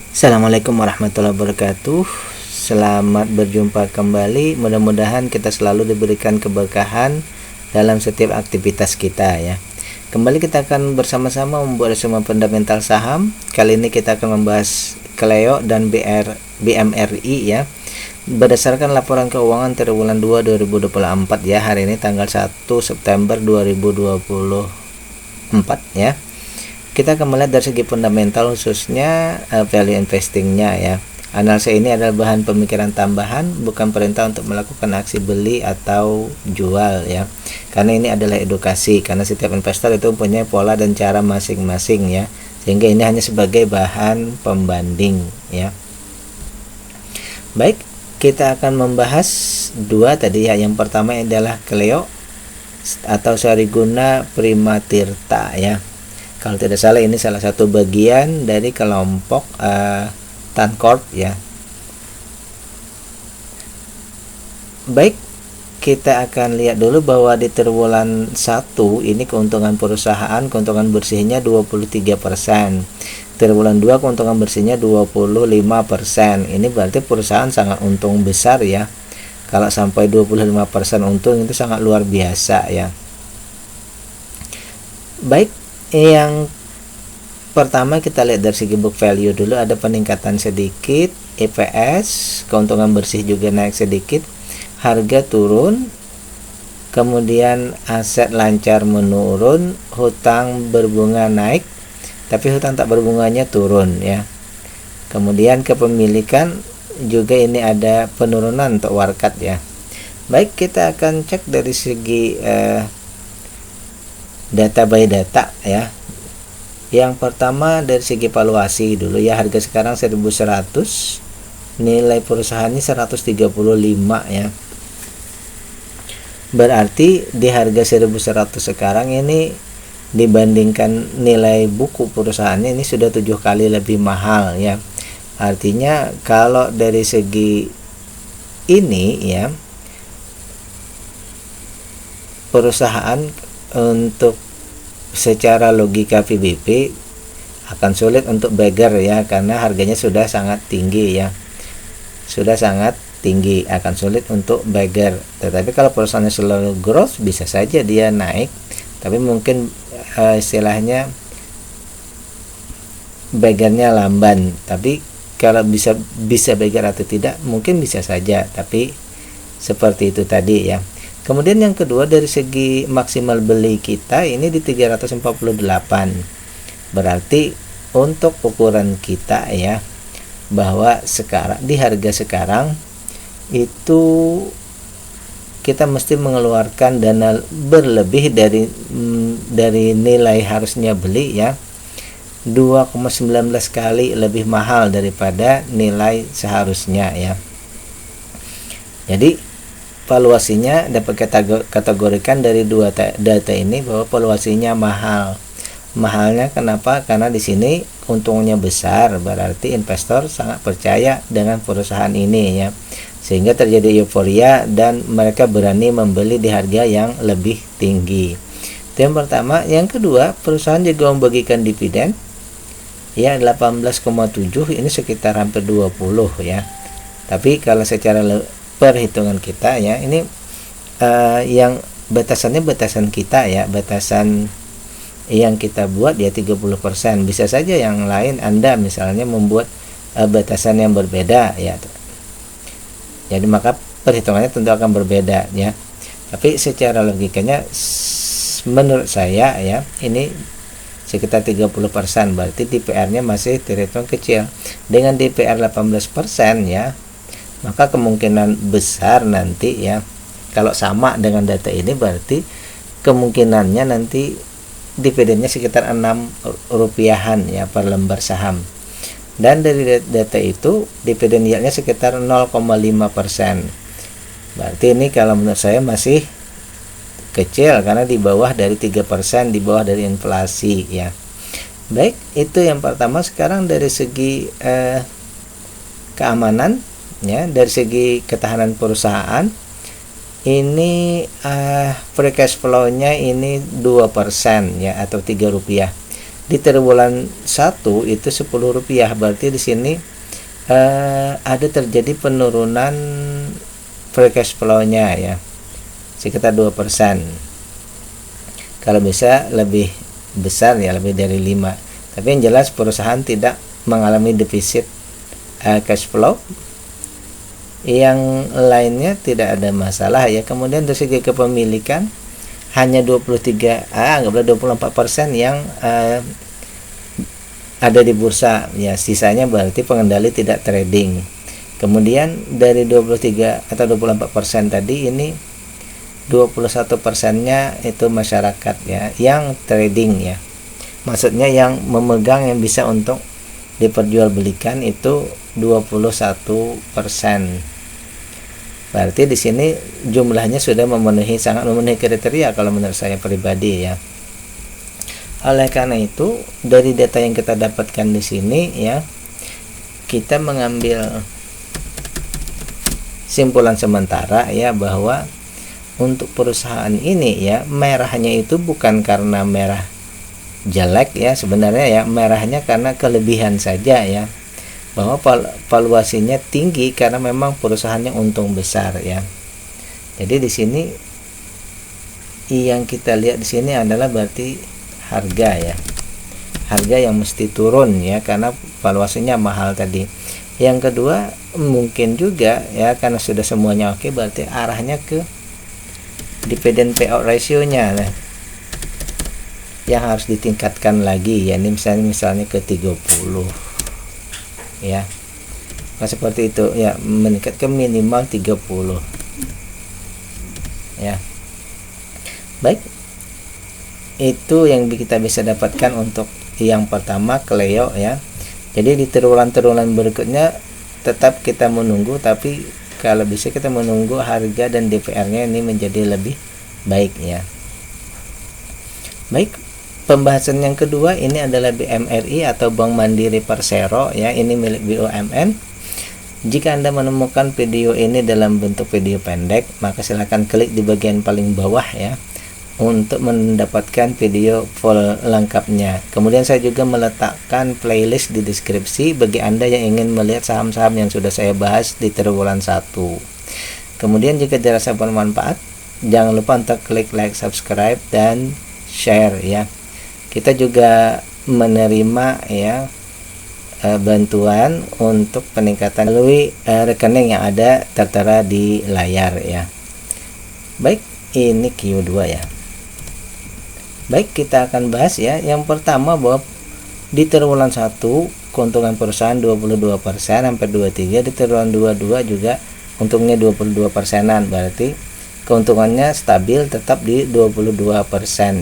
Assalamualaikum warahmatullahi wabarakatuh. Selamat berjumpa kembali. Mudah-mudahan kita selalu diberikan keberkahan dalam setiap aktivitas kita ya. Kembali kita akan bersama-sama membuat resume fundamental saham. Kali ini kita akan membahas Cleo dan BMRI ya. Berdasarkan laporan keuangan triwulan 2 2024 ya. Hari ini tanggal 1 September 2024 ya. Kita akan melihat dari segi fundamental, khususnya value investingnya ya. Analisa ini adalah bahan pemikiran tambahan, bukan perintah untuk melakukan aksi beli atau jual ya. Karena ini adalah edukasi, karena setiap investor itu punya pola dan cara masing-masing ya. Sehingga ini hanya sebagai bahan pembanding ya. Baik, kita akan membahas dua tadi ya. Yang pertama adalah Cleo atau Sariguna Primatirta ya. Kalau tidak salah ini salah satu bagian dari kelompok Tancorp ya. Baik, kita akan lihat dulu bahwa di triwulan 1 ini keuntungan perusahaan, keuntungan bersihnya 23%. Triwulan 2 keuntungan bersihnya 25%. Ini berarti perusahaan sangat untung besar ya. Kalau sampai 25% untung itu sangat luar biasa ya. Baik, yang pertama kita lihat dari segi book value dulu, ada peningkatan sedikit, EPS, keuntungan bersih juga naik sedikit, harga turun, kemudian aset lancar menurun, hutang berbunga naik, tapi hutang tak berbunganya turun ya. Kemudian kepemilikan juga ini ada penurunan untuk warkat ya. Baik, kita akan cek dari segi data by data ya. Yang pertama dari segi valuasi dulu ya, harga sekarang 1100, nilai perusahaannya 135 ya. Berarti di harga 1100 sekarang ini dibandingkan nilai buku perusahaannya ini sudah 7 kali lebih mahal ya. Artinya kalau dari segi ini ya, perusahaan untuk secara logika VBP akan sulit untuk beggar ya, karena harganya sudah sangat tinggi ya, sudah sangat tinggi, akan sulit untuk beggar. Tetapi kalau perusahaannya slow growth bisa saja dia naik, tapi mungkin istilahnya beggarnya lamban. Tapi kalau bisa beggar atau tidak mungkin bisa saja, tapi seperti itu tadi ya. Kemudian yang kedua dari segi maksimal beli kita ini di 348. Berarti untuk ukuran kita ya, bahwa sekarang di harga sekarang itu kita mesti mengeluarkan dana berlebih dari nilai harusnya beli ya, 2,19 kali lebih mahal daripada nilai seharusnya ya. Jadi valuasinya dapat kategorikan dari dua data ini bahwa valuasinya mahal. Mahalnya kenapa? Karena di sini untungnya besar, berarti investor sangat percaya dengan perusahaan ini ya, sehingga terjadi euforia dan mereka berani membeli di harga yang lebih tinggi. Itu yang pertama. Yang kedua, perusahaan juga membagikan dividen ya, 18,7, ini sekitar hampir 20 ya. Tapi kalau secara perhitungan kita ya, ini yang batasannya batasan kita ya, batasan yang kita buat ya 30%. Bisa saja yang lain Anda misalnya membuat batasan yang berbeda ya. Jadi maka perhitungannya tentu akan berbeda ya. Tapi secara logikanya menurut saya ya, ini sekitar 30%, berarti DPR-nya masih terhitung kecil. Dengan DPR 18% ya, maka kemungkinan besar nanti ya, kalau sama dengan data ini berarti kemungkinannya nanti dividennya sekitar 6 rupiahan ya per lembar saham. Dan dari data itu dividen yieldnya sekitar 0,5%. Berarti ini kalau menurut saya masih kecil, karena di bawah dari 3%, di bawah dari inflasi ya. Baik, itu yang pertama. Sekarang dari segi keamanan ya, dari segi ketahanan perusahaan ini free cash flow-nya ini 2% ya, atau 3 rupiah. di triwulan 1 itu Rp10, berarti di sini ada terjadi penurunan free cash flow-nya ya, sekitar 2%. Kalau bisa lebih besar ya, lebih dari 5. Tapi yang jelas perusahaan tidak mengalami defisit cash flow. Yang lainnya tidak ada masalah ya. Kemudian dari segi kepemilikan hanya 24% yang ada di bursa ya, sisanya berarti pengendali tidak trading. Kemudian dari 23 atau 24% tadi, ini 21%-nya itu masyarakat ya yang trading ya, maksudnya yang memegang, yang bisa untuk diperjualbelikan itu 21%. Berarti di sini jumlahnya sudah sangat memenuhi kriteria kalau menurut saya pribadi ya. Oleh karena itu, dari data yang kita dapatkan di sini ya, kita mengambil simpulan sementara ya, bahwa untuk perusahaan ini ya, merahnya itu bukan karena merah jelek ya, sebenarnya ya merahnya karena kelebihan saja ya, bahwa valuasinya tinggi karena memang perusahaannya untung besar ya. Jadi di sini yang kita lihat di sini adalah berarti harga ya, harga yang mesti turun ya, karena valuasinya mahal tadi. Yang kedua mungkin juga ya, karena sudah semuanya oke, berarti arahnya ke dividend payout ratio nya nah, yang harus ditingkatkan lagi ya. Ini misalnya ke 30 ya, nah, seperti itu ya, meningkat ke minimal 30 ya. Baik, itu yang kita bisa dapatkan untuk yang pertama, Cleo ya. Jadi di triwulan-triwulan berikutnya tetap kita menunggu, tapi kalau bisa kita menunggu harga dan DPR-nya ini menjadi lebih baik ya. Baik, pembahasan yang kedua ini adalah BMRI atau Bank Mandiri Persero ya, ini milik BUMN. Jika Anda menemukan video ini dalam bentuk video pendek, maka silakan klik di bagian paling bawah ya untuk mendapatkan video full lengkapnya. Kemudian saya juga meletakkan playlist di deskripsi bagi Anda yang ingin melihat saham-saham yang sudah saya bahas di triwulan 1. Kemudian jika dirasa bermanfaat, jangan lupa untuk klik like, subscribe, dan share ya. Kita juga menerima ya bantuan untuk peningkatan melalui rekening yang ada tertera di layar ya. Baik, ini Q2 ya. Baik, kita akan bahas ya. Yang pertama, bahwa di triwulan 1 keuntungan perusahaan 22% sampai 23, di triwulan 22 juga untungnya 22%-an, berarti keuntungannya stabil tetap di 22%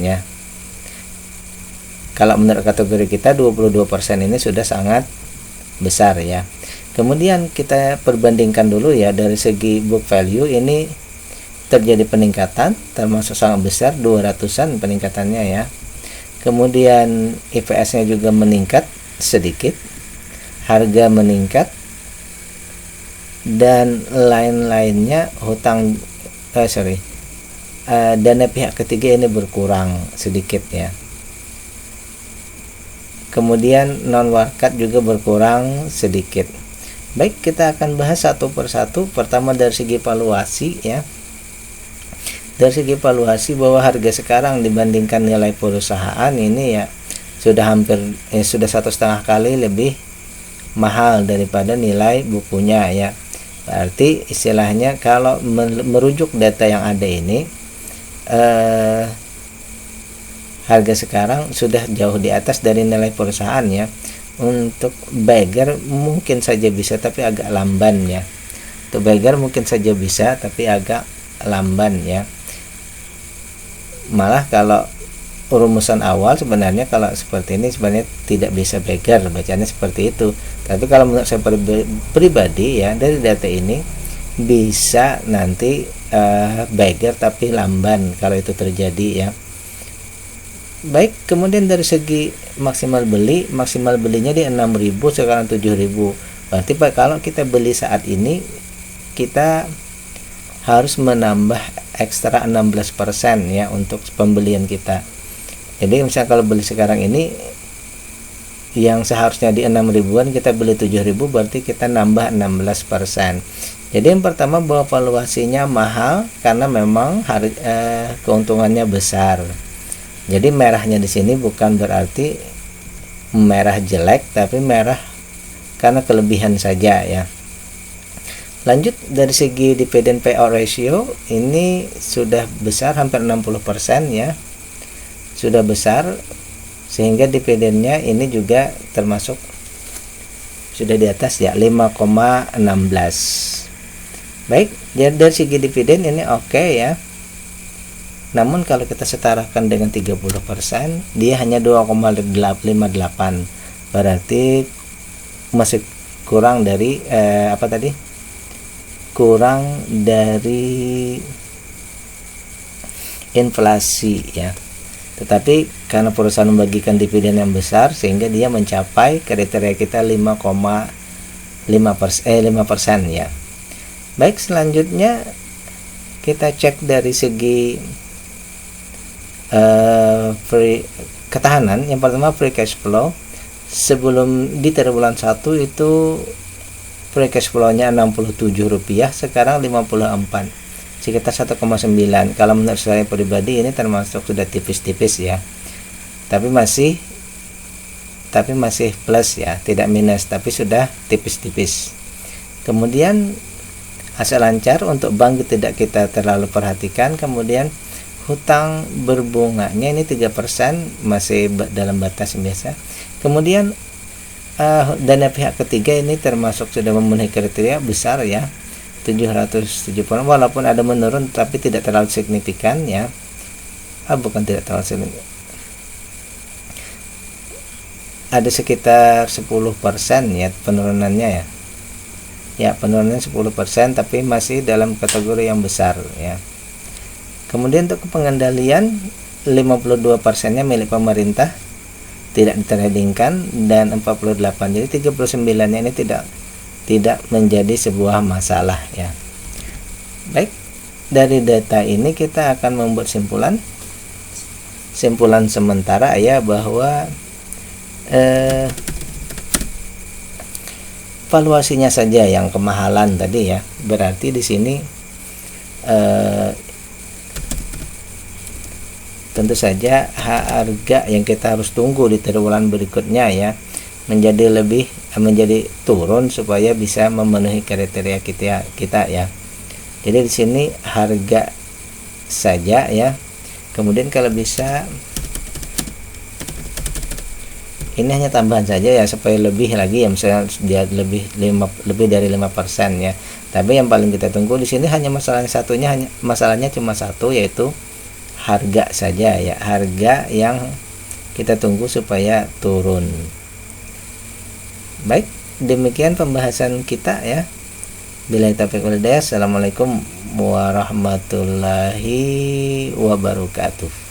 ya. Kalau menurut kategori kita 22% ini sudah sangat besar ya. Kemudian kita perbandingkan dulu ya, dari segi book value ini terjadi peningkatan termasuk sangat besar, 200-an peningkatannya ya. Kemudian EPS-nya juga meningkat sedikit, harga meningkat, dan lain-lainnya dana pihak ketiga ini berkurang sedikit ya. Kemudian non warkat juga berkurang sedikit. Baik, kita akan bahas satu persatu. Pertama dari segi valuasi ya. Dari segi valuasi, bahwa harga sekarang dibandingkan nilai perusahaan ini ya sudah sudah 1,5 kali lebih mahal daripada nilai bukunya ya. Berarti istilahnya kalau merujuk data yang ada ini, harga sekarang sudah jauh di atas dari nilai perusahaan ya. Untuk Bagger mungkin saja bisa, tapi agak lamban ya. Untuk Bagger mungkin saja bisa, tapi agak lamban ya. Malah kalau rumusan awal sebenarnya kalau seperti ini sebenarnya tidak bisa Bagger, bacanya seperti itu. Tapi kalau menurut saya pribadi ya, dari data ini bisa nanti Bagger tapi lamban kalau itu terjadi ya. Baik, kemudian dari segi maksimal belinya di 6.000, sekarang 7.000. Berarti Pak, kalau kita beli saat ini kita harus menambah ekstra 16% ya untuk pembelian kita. Jadi misalnya kalau beli sekarang ini yang seharusnya di 6 ribuan kita beli 7.000, berarti kita nambah 16%. Jadi yang pertama bahwa valuasinya mahal karena memang keuntungannya besar. Jadi merahnya di sini bukan berarti merah jelek, tapi merah karena kelebihan saja ya. Lanjut dari segi dividend payout ratio, ini sudah besar, hampir 60% ya. Sudah besar, sehingga dividennya ini juga termasuk sudah di atas ya, 5,16. Baik, jadi dari segi dividen ini oke ya. Namun kalau kita setarakan dengan 30%, dia hanya 2,58. Berarti masih kurang dari kurang dari inflasi ya. Tetapi karena perusahaan membagikan dividen yang besar, sehingga dia mencapai kriteria kita 5% ya. Baik, selanjutnya kita cek dari segi ketahanan. Yang pertama free cash flow. Sebelum di triwulan 1 itu free cash flow-nya Rp67, sekarang 54, sekitar 1,9. Kalau menurut saya pribadi ini termasuk sudah tipis-tipis ya, tapi masih plus ya, tidak minus, tapi sudah tipis-tipis. Kemudian hasil lancar untuk bank tidak kita terlalu perhatikan. Kemudian hutang berbunganya ini 3%, masih dalam batas biasa. Kemudian dana pihak ketiga ini termasuk sudah memenuhi kriteria besar ya, 770, walaupun ada menurun tapi tidak terlalu signifikan ya. Bukan tidak terlalu signifikan, ada sekitar 10% ya penurunannya ya. Ya, penurunannya 10%, tapi masih dalam kategori yang besar ya. Kemudian untuk pengendalian 52%-nya milik pemerintah, tidak ditradingkan, dan 48, jadi 39-nya ini tidak menjadi sebuah masalah ya. Baik, dari data ini kita akan membuat simpulan sementara ya, bahwa valuasinya saja yang kemahalan tadi ya. Berarti di sini tentu saja harga yang kita harus tunggu di triwulan berikutnya ya, menjadi turun supaya bisa memenuhi kriteria kita ya. Jadi di sini harga saja ya. Kemudian kalau bisa ini hanya tambahan saja ya, supaya lebih lagi ya, misalnya dia lebih dari 5% ya. Tapi yang paling kita tunggu di sini hanya masalahnya cuma satu, yaitu harga saja ya, harga yang kita tunggu supaya turun. Baik, demikian pembahasan kita ya. Billahi taufiq wal hidayah. Assalamualaikum warahmatullahi wabarakatuh.